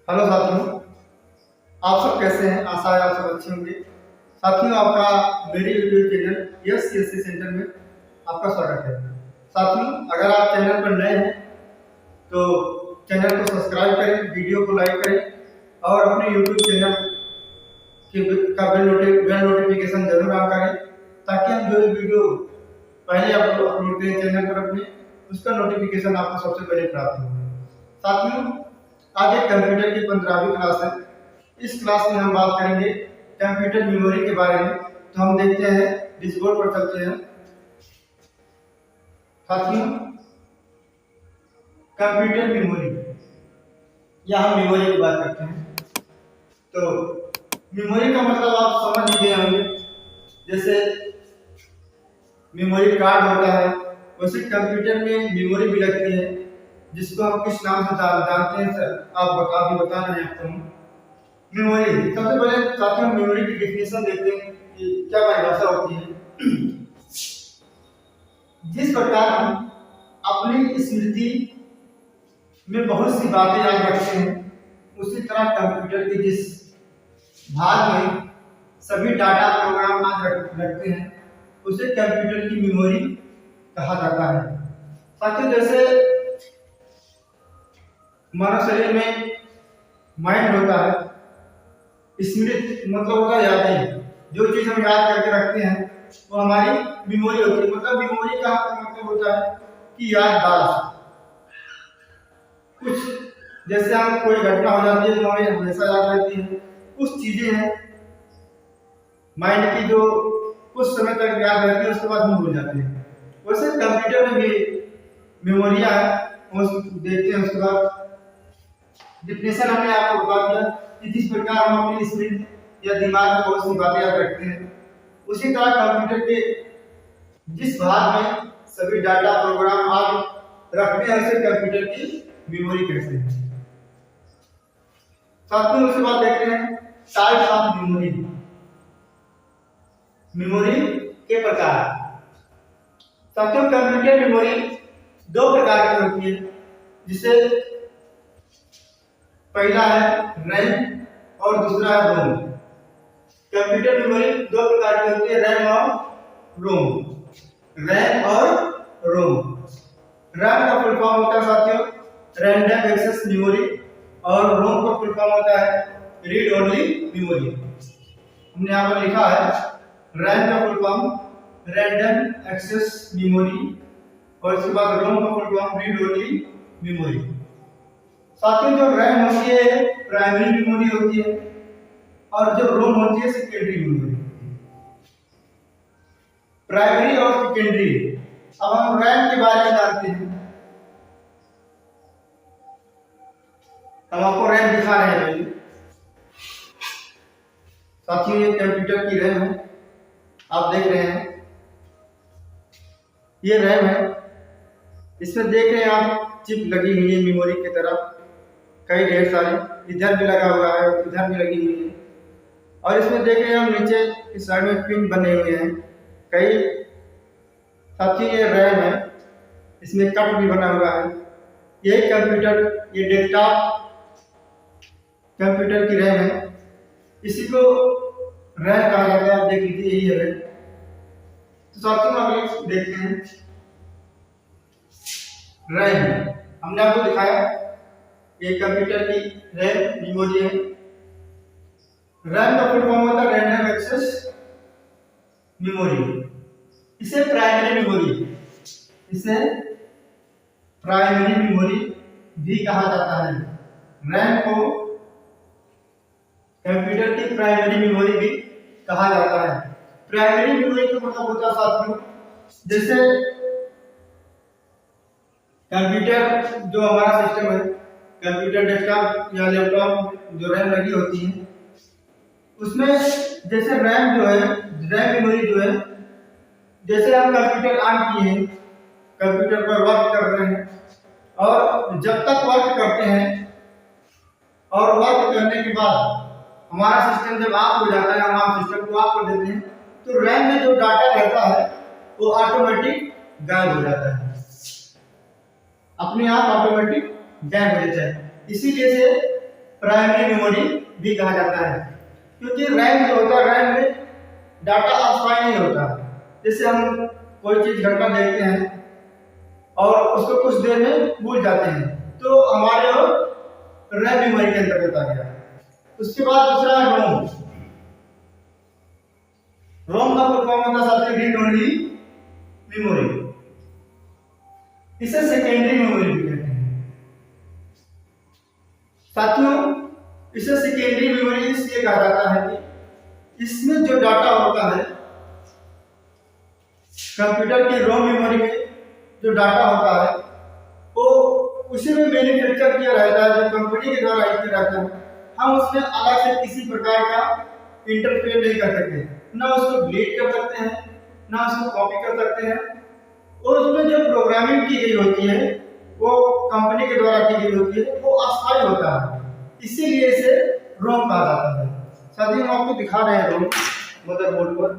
Hello साथियों, आप सब कैसे हैं? आशा है आप सब अच्छे होंगे। साथियों, आपका मेरे YouTube channel yes CSC centre में आपका स्वागत है। साथियों, अगर आप चैनल पर नए हैं तो चैनल को सब्सक्राइब करें, वीडियो को लाइक करें और अपने यूट्यूब चैनल का बेल नोटिफिकेशन जरूर ऑन करें, ताकि हम जो वीडियो पहले अपलोड करें चैनल पर अपने, उसका नोटिफिकेशन आपको सबसे पहले प्राप्त हो। साथियों, आज एक कंप्यूटर की 15वीं क्लास है। इस क्लास में हम बात करेंगे कंप्यूटर मेमोरी के बारे में। तो हम देखते हैं, डिस्कबोर्ड पर चलते हैं। साथियों, कंप्यूटर मेमोरी या हम मेमोरी की बात करते हैं तो मेमोरी का मतलब आप समझ ही गए होंगे। जैसे मेमोरी कार्ड होता है, वैसे कंप्यूटर में मेमोरी भी लगती है, जिसको हम किस नाम से जानते हैं सर, आप बता रहे हैं आपको। मेमोरी, सबसे पहले साथियों मेमोरी की डेफिनेशन देखते हैं कि क्या परिभाषा होती है। जिस प्रकार हम अपनी स्मृति में बहुत सी बातें याद रखते हैं, उसी तरह कंप्यूटर के जिस भाग में सभी डाटा प्रोग्राम याद रखते हैं, उसे कंप्यूटर की मेमोरी कहा जाता है। साथियों, जैसे मानव शरीर में माइंड होता है, स्मृति मतलब होता है यादें। जो चीज हम याद करके रखते हैं वो हमारी मेमोरी होती है। मतलब मेमोरी का मतलब होता है कि याददाश्त। कुछ जैसे हम कोई घटना हो जाती है तो हमें हमेशा याद रहती है, कुछ चीजें हैं माइंड की जो कुछ समय तक याद रहती है, उसके बाद हम भूल जाते हैं। वैसे कंप्यूटर में भी मेमोरियां है, देखते हैं। उसके बाद डिफिनेशन हमने आपको बता दिया कि जिस प्रकार हम अपनी स्मृति या दिमाग में बहुत सी बातें याद रखते हैं, उसी तरह कंप्यूटर के जिस भाग में सभी डाटा प्रोग्राम आप रखते हैं, उसे कंप्यूटर की मेमोरी कहते हैं। साथियों, उसके बाद देखते हैं टाइप्स ऑफ मेमोरी। मेमोरी के प्रकार। साथियों, कंप्यूटर मेमोरी दो प्रकार की होती है, जिसे पहला है रैम और दूसरा है रोम। कंप्यूटर मेमोरी दो प्रकार की होती है, रैम और रोम। रैम और रोम। रैम का फुल फॉर्म होता है साथियों रैंडम एक्सेस मेमोरी, और रोम का फुल फॉर्म होता है रीड ओनली मेमोरी। हमने यहाँ पर लिखा है रैम का full form random access memory, और इसके बाद रोम का full form read only memory. साथियों, जो रैम होती है प्राइमरी मेमोरी होती है, और जो रोम होती है सेकेंडरी मेमोरी। प्राइमरी और सेकेंडरी। अब हम रैम के बारे में जानते हैं। हम आपको रैम दिखा रहे हैं। साथियों, ये कंप्यूटर की रैम है, आप देख रहे हैं, ये रैम है। इसमें देख रहे हैं आप चिप लगी हुई है मेमोरी की तरह, कई ढेर सारे, इधर भी लगा हुआ है, इधर भी लगी हुई है। और इसमें देख रहे हैं हम नीचे इस साइड में पिन बने हुए हैं कई। साथियों, ये रैम है, इसमें कट भी बना हुआ है। यही कंप्यूटर, ये डेस्कटॉप कंप्यूटर की रैम है, इसी को रैम कहा जाता है। आप देख लीजिए, यही है रैम। तो साथियों, अगले देखते हैं रैम। हमने आपको दिखाया ये कंप्यूटर की रैम मेमोरी है। रैम का फुल फॉर्म होता है रैंडम एक्सेस मेमोरी। इसे प्राइमरी मेमोरी, इसे प्राइमरी मेमोरी भी कहा जाता है। रैम को कंप्यूटर की प्राइमरी मेमोरी भी कहा जाता है। प्राइमरी मेमोरी का मतलब होता है साथियों, जैसे कंप्यूटर जो हमारा सिस्टम है, कंप्यूटर डेस्कटॉप या लैपटॉप जो रैम लगी होती है, उसमें जैसे रैम जो है, रैम मेमोरी जो है, जैसे हम कंप्यूटर ऑन किए हैं, कंप्यूटर पर वर्क कर रहे हैं, और जब तक वर्क करते हैं और वर्क करने के बाद हमारा सिस्टम जब ऑफ हो जाता है, हम सिस्टम को ऑफ कर देते हैं, तो रैम में जो डाटा रहता है वो ऑटोमेटिक गायब हो जाता है, अपने आप ऑटोमेटिक गायब हो जाता है। इसीलिए से प्राइमरी मेमोरी भी कहा जाता है, क्योंकि रैम जो होता है, रैम में डाटा अस्थायी नहीं होता। जैसे हम कोई चीज घटना देखते हैं और उसको कुछ देर में भूल जाते हैं, तो हमारे रैम मेमोरी के अंतर्गत आ गया। उसके बाद दूसरा है रोम। रोम का फुल फॉर्म होता है रीड ओनली मेमोरी। इसे सेकेंडरी मेमोरी भी कहते हैं। साथियों, इसे सेकेंडरी मेमोरी इसलिए कहा जाता है कि इसमें जो डाटा होता है, कंप्यूटर की रोम मेमोरी में जो डाटा होता है वो उसी में मैन्युफैक्चर किया रहता है, जो कंपनी के द्वारा किया रहता है। हम उसमें अलग से किसी प्रकार का इंटरफेयर नहीं कर सकते, ना उसको डिलीट कर सकते हैं, ना उसको कॉपी कर सकते हैं। और उसमें जो प्रोग्रामिंग की गई होती है वो कंपनी के द्वारा की गई होती है, वो अस्थायी होता है, इसीलिए इसे रोम कहा जाता है। साथियों, हम आपको दिखा रहे हैं रोम मदरबोर्ड पर।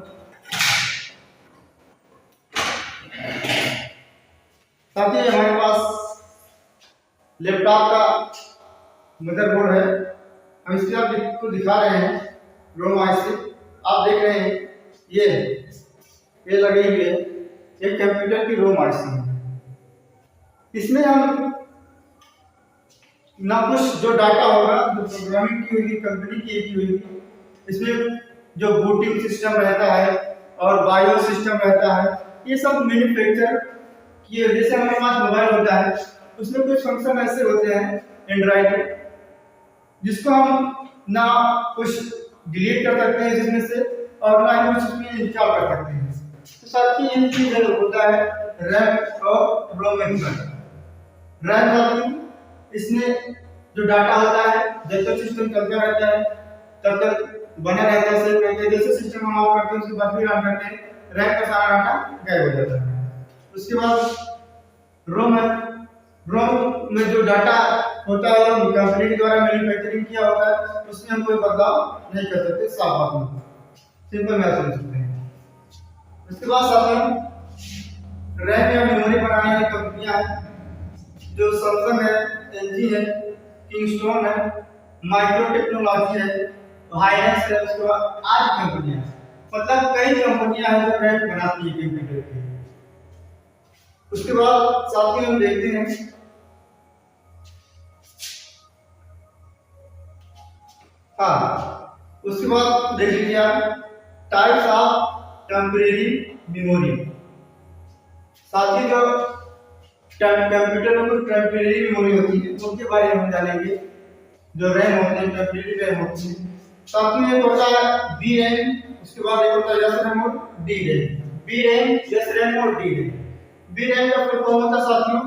साथियों, हमारे पास लैपटॉप का मदरबोर्ड है, हम इसके आपको दिखा रहे हैं रोम आईसी। आप देख रहे हैं ये लगी हुई है, एक कंप्यूटर की रोम आईसी है। इसमें हम ना कुछ जो डाटा होगा, जो प्रोग्रामिंग की हुई कंपनी की हुई, इसमें जो बूटिंग सिस्टम रहता है और बायो सिस्टम रहता है, ये सब मैन्युफैक्चर किए। जैसे हमारे पास मोबाइल होता है, उसमें कुछ फंक्शन ऐसे होते हैं एंड्रॉइड में, जिसको हम ना कुछ डिलीट कर सकते हैं जिसमें से, और ना ही कुछ उसमें इंस्टॉल कर सकते हैं। तो साथ ही ये चीज होता है रैम और रोम में। रैम साथियों, इसमें जो डाटा होता है, जब तक सिस्टम चलता रहता है तब तक बना रहता है, सेव रहता है। जैसे सिस्टम हम ऑफ करते हैं, उसके बाद फिर ऑन करते हैं, रैम का सारा डाटा गायब हो जाता है। उसके बाद रोम है। रोम में जो डाटा होता है वो कंपनी के द्वारा मैन्युफैक्चरिंग किया होता है, उसमें हम कोई बदलाव नहीं कर सकते। साफ बात में सिंपल मैथ समझ सकते हैं। उसके बाद साथियों, रैम या मेमोरी बनाने वाली कंपनियां हैं, जो सैमसंग है, एलजी है, किंगस्टोन है, माइक्रो टेक्नोलॉजी है, हाइनेक्स है। उसके बाद आज कंपनियां, मतलब कई कंपनियां हैं जो रैम बनाती है कंप्यूटर की। उसके बाद साथियों हम देखते हैं उसके बाद देख लीजिए आप टाइप्स ऑफ टेम्परेरी मेमोरी। साथियों, जो कंप्यूटर में कुछ टेम्परेरी मेमोरी होती है उनके बारे में हम जानेंगे। जो रैम होती है, टेम्परेरी रैम होती है। साथियों, एक होता है बी रैम, उसके बाद एक होता है एस रैम और D RAM. B RAM, S RAM और डी रैम। बी रैम का फुल फॉर्म होता है साथियों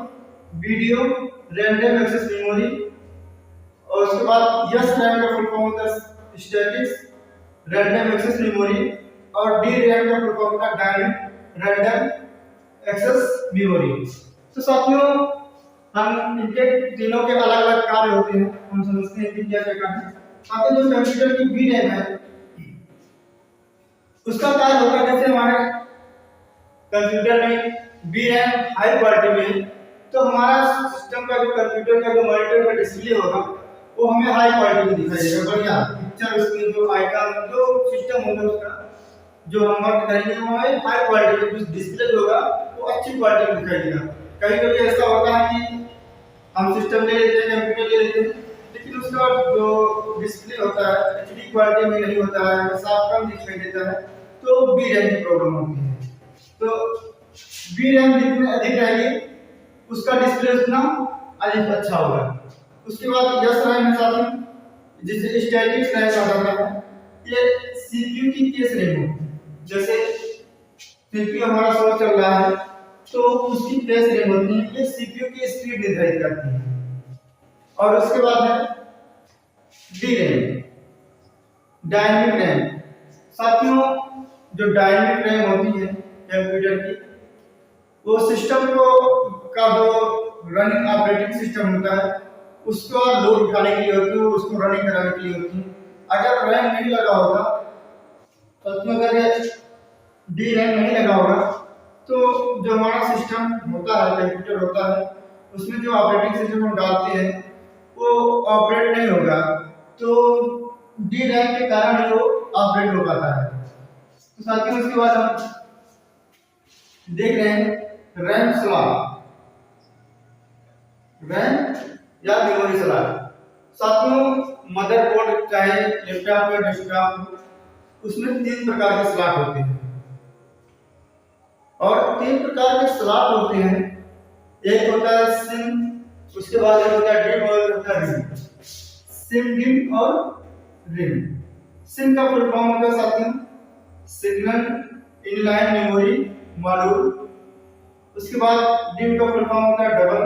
वीडियो रैंडम एक्सेस मेमोरी। और उसके बाद एस रैम का फुल फॉर्म होता है स्टैटिक रैंडम एक्सेस मेमोरी। और डी रैम का फुल फॉर्म होता है डायनेमिक रैंडम एक्सेस मेमोरी। तो साथियों, हम इनके तीनों के अलग अलग कार्य होते हैं, हम समझते हैं कि क्या क्या कार्य है। साथियों, जो कंप्यूटर की बी रैम है उसका कार्य होता है, जैसे हमारे कंप्यूटर में बी रैम हाई क्वालिटी में, तो हमारा सिस्टम का जो कंप्यूटर का जो मॉनिटर का डिस्प्ले होगा वो हमें हाई क्वालिटी में दिखाई देगा, बढ़िया पिक्चर उसमें जो आइकन जो सिस्टम होगा उसका जो हम वर्क करेंगे वो हमें हाई क्वालिटी में डिस्प्ले होगा, वो अच्छी क्वालिटी में दिखाई देगा। कभी कभी ऐसा होता है कि हम सिस्टम ले लेते हैं, कंप्यूटर ले लेते हैं, लेकिन उसका जो डिस्प्ले होता है एचडी क्वालिटी में नहीं होता है, साफ कम दिखाई देता है, तो बी रैम की प्रॉब्लम होती है। तो बी रैम जितनी अधिक रहेगी उसका डिस्प्ले उतना अधिक अच्छा होगा। उसके बाद एस रैम है साथियों, जिसे स्टैटिक रैम कहा जाता है। ये सीपीयू की केस रैम है, जैसे सीपीयू हमारा स्लो चल रहा है तो उसकी केस रैम होती है, ये सीपीयू की स्पीड निर्धारित करती है। और उसके बाद है डी रैम, डायनेमिक रैम। साथियों, जो डायनेमिक रैम होती है कंप्यूटर की, वो सिस्टम को का जो रनिंग ऑपरेटिंग सिस्टम होता है उसको लोड उठाने के लिए होती है, उसको रनिंग कराने के लिए होती है। अगर रैम नहीं लगा होगा, तो अगर डी रैम नहीं लगा होगा तो जो हमारा सिस्टम होता है, कंप्यूटर होता है, उसमें जो ऑपरेटिंग सिस्टम हम डालते हैं वो ऑपरेट नहीं होगा, तो डी रैम के कारण ही वो अपडेट हो पाता है। तो साथियों उसके बाद हम देख रहे हैं रैम स्लॉट, रैम या मेमोरी स्लॉट। साथियों मदरबोर्ड चाहे लैपटॉप या डेस्कटॉप, उसमें 3 प्रकार के स्लॉट होते हैं और 3 प्रकार के स्लॉट होते हैं। एक होता है सिम, उसके बाद एक होता है डिम और एक होता है रिम। सिम, डिम और रिम। सिम का फुल फॉर्म होता है साथियों सिग्नल इनलाइन मेमोरी मॉड्यूल। उसके बाद डिम का फुल फॉर्म होता है डबल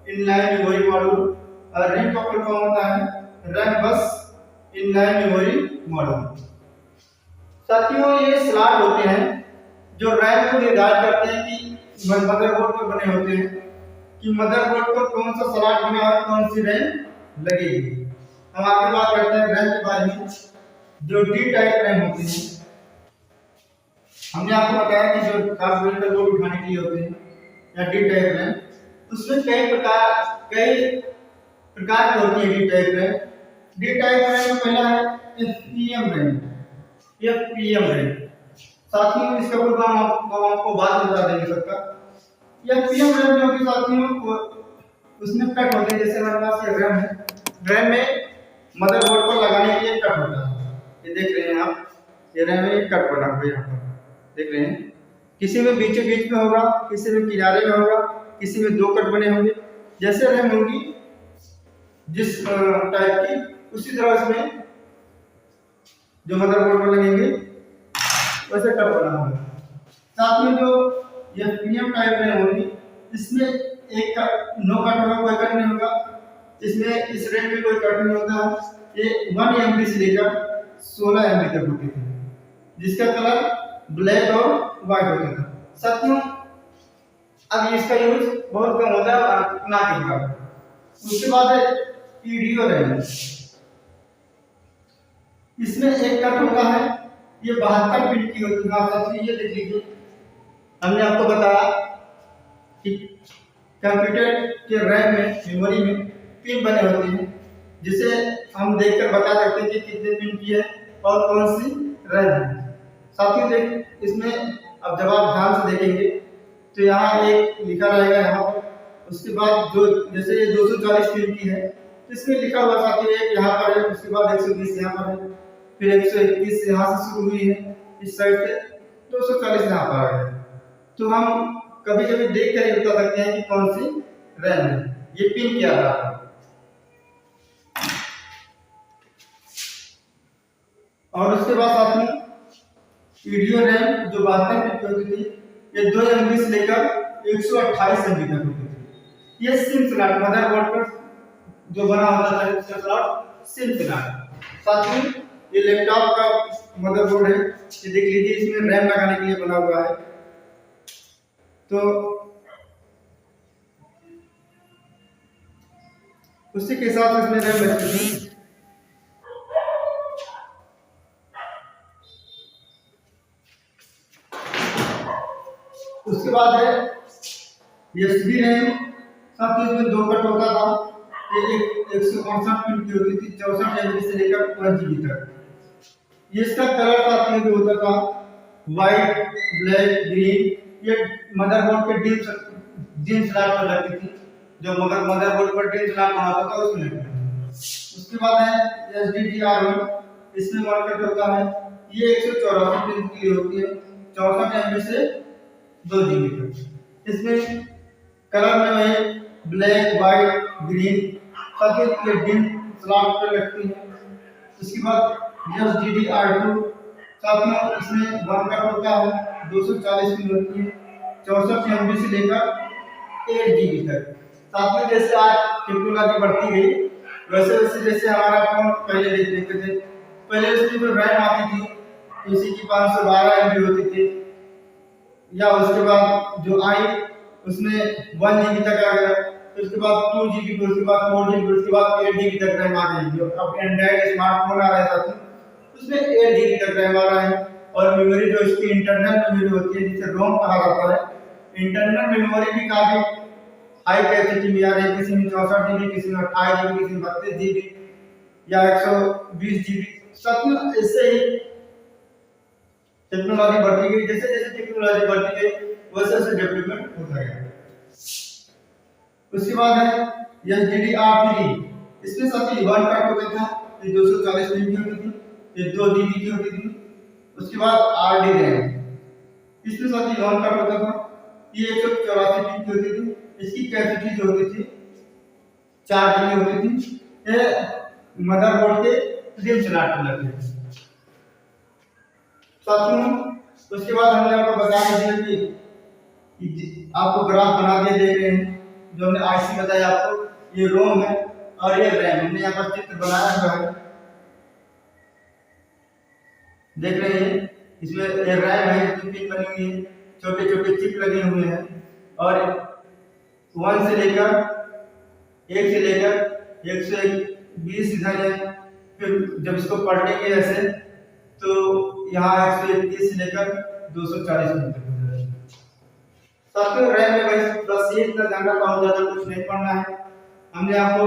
इनलाइन मेमोरी मॉड्यूल और रिम का फुल फॉर्म होता है रैम बस इनलाइन मेमोरी मॉड्यूल। साथियों ये स्लॉट होते हैं जो रैम को निर्धारित करते हैं कि मदरबोर्ड पर बने होते हैं कि मदरबोर्ड पर कौन सा स्लॉट बना है, कौन सी रैम लगेगी। हम आगे बात करते हैं रैम के बारे में। जो डी टाइप रैम होती है, हमने आपको बताया कि जो खास का लोड उठाने के लिए होते हैं या डी टाइप रैम, उसमें कई प्रकार की होती है D type RAM. D type RAM में पहला है एफपीएम रैम। एफपीएम रैम साथियों इसका फुल फॉर्म आपको बाद में बता देंगे सबका। एफपीएम रैम जो कि साथियों उसमें कट होते हैं, जैसे हमारे पास ये रैम है, रैम में मदरबोर्ड पर लगाने के लिए कट होता है। ये देख रहे हैं आप, ये रैम में कट बना हुआ है, यहाँ पर देख रहे हैं। किसी में बीचों बीच में होगा, किसी में किनारे में होगा, किसी में 2 कट बने होंगे। जैसे रैम होगी जिस टाइप की, उसी तरह इसमें जो मदरबोर्ड पर लगेंगे वैसे कट बना होगा। साथ में जो ये एफपीएम टाइप रैम होगी, इसमें एक नो कट होगा, कोई कट नहीं होगा। इसमें इस रैम में कोई कट नहीं होता। ये 1 एमबी से लेकर 16 एमबी तक होती थी, जिसका कलर ब्लैक और व्हाइट होता था। साथियों अब इसका यूज बहुत कम होता है ना के बराबर। उसके बाद है ईडीओ रैम। इसमें एक कट होता है, ये 72 पिन की होती है। साथियों ये देख लीजिए, हमने आपको बताया कि कंप्यूटर के रैम में मेमोरी में पिन बने होते हैं, जिसे हम देखकर बता सकते हैं कि कितने पिन की है और कौन सी रैम है। साथियों देख इसमें अब जब आप ध्यान से देखेंगे तो यहाँ एक लिखा रहेगा यहाँ पर, उसके बाद जो जैसे ये 240 पिन की है तो इसमें लिखा हुआ साथियों एक यहाँ पर है, उसके बाद 120 यहाँ पर है, फिर 121 यहाँ से शुरू हुई है, इस साइड से 240 यहाँ पर आ गया। तो हम कभी कभी देख कर ही बता सकते हैं कि कौन सी रैम है, ये पिन क्या रहा है। और उसके बाद साथियों वीडियो रैम जो 72 पिन की होती थी, ये 2 एमबी से लेकर 128 एमबी तक होती थी। ये सिम स्लॉट मदरबोर्ड पर जो बना होता था, इसका स्लॉट सिम स्लॉट। साथियों ये लैपटॉप का मदरबोर्ड है, ये देख लीजिए, इसमें रैम लगाने के लिए बना हुआ है। तो उसी के साथ इसमें रैम लगती थी। उसके बाद है एसडी रैम। साथ ही इसमें 2 कट होता था, ये 168 पिन की होती थी, 64 एमबी से लेकर 1 जीबी तक। ये इसका कलर साथियों जो होता था व्हाइट, ब्लैक, ग्रीन। ये मदरबोर्ड के डिम स्लॉट पर लगती थी, जो मदरबोर्ड पर डिम स्लॉट बना होता था उसमें लगती थी। उसके बाद है SDDR1, इसमें 1 कट होता है, ये 184 पिन की होती है, 64 एमबी से 2 जीबी तक। इसमें कलर में वही ब्लैक, व्हाइट, ग्रीन साथ ही डिम स्लॉट पर लगती है। उसके बाद SDDR2 साथ में इसमें 1 कट होता है, 240 पिन होती है, 64 एमबी से लेकर 8 जीबी तक। साथ में जैसे आज टेक्नोलॉजी बढ़ती गई, वैसे वैसे जैसे हमारा फोन पहले देखते थे, पहले उसकी जो रैम आती थी उसी की 512 एमबी होती थी, या उसके बाद जो आई उसमें 1 जीबी तक आ गया, फिर उसके बाद 2 जीबी, फिर उसके बाद 4 जीबी, फिर उसके बाद 8 जीबी तक रैम आ गई। जो अब एंड्रॉइड स्मार्टफोन आ रहा है उसमें 8 जीबी तक रैम आ रहा है। और मेमोरी जो इसकी इंटरनल मेमोरी होती है, जिसे रोम कहा जाता है, इंटरनल मेमोरी भी काफी हाई कैपेसिटी में आ रही है, किसी में 64 जीबी, किसी में 28 जीबी, किसी में 32 जीबी। या 120 GB। साथियों ऐसे ही टेक्नोलॉजी बढ़ती गई, जैसे जैसे टेक्नोलॉजी बढ़ती गई वैसे वैसे डेवलपमेंट होता गया। उसके बाद है HDD-R3। इसमें साथी 1 टैब होता था, ये 240 MB की होती थी, ये 2 GB की होती थी। उसके बाद RD रैम, इसमें साथी 1 टैब होता था, ये 184 GB की होती थी। इसकी कैपेसिटी जो होती थी 4 GB होती थी। ये मदरबोर्ड के रिम से लगते थे साथियों। उसके बाद हमने आपको बता दिया कि आपको ग्राफ बना दिए देख रहे हैं, जो हमने आईसी बताया आपको, ये रोम है और ये रैम। हमने यहाँ पर चित्र बनाया हुआ है, देख रहे हैं। इसमें ये रैम है, इसमें पिन बनी हुई है, छोटे छोटे चिप लगे हुए हैं और 1 से लेकर 120 इधर है। फिर जब इसको पलटेंगे ऐसे तो यहाँ 121 से लेकर 240 तक हो जाएगा। साथियों रैम में बस ये इतना जानना था, और ज्यादा कुछ नहीं पढ़ना है। हमने आपको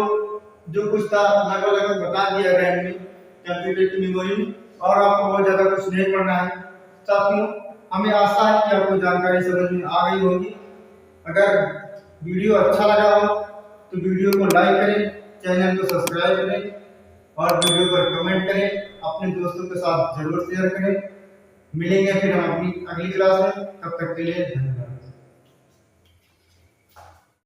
जो कुछ था लगभग बता दिया रैम में, कंप्यूटर की मेमोरी में, और आपको बहुत ज्यादा कुछ नहीं पढ़ना है। साथियों हमें आशा है कि आपको जानकारी समझ में आ गई होगी। अगर वीडियो अच्छा लगा हो तो वीडियो को लाइक करें, चैनल को सब्सक्राइब करें और वीडियो पर कमेंट करें, अपने दोस्तों के साथ जरूर शेयर करें। मिलेंगे फिर हम अपनी अगली क्लास में, तब तक के लिए धन्यवाद।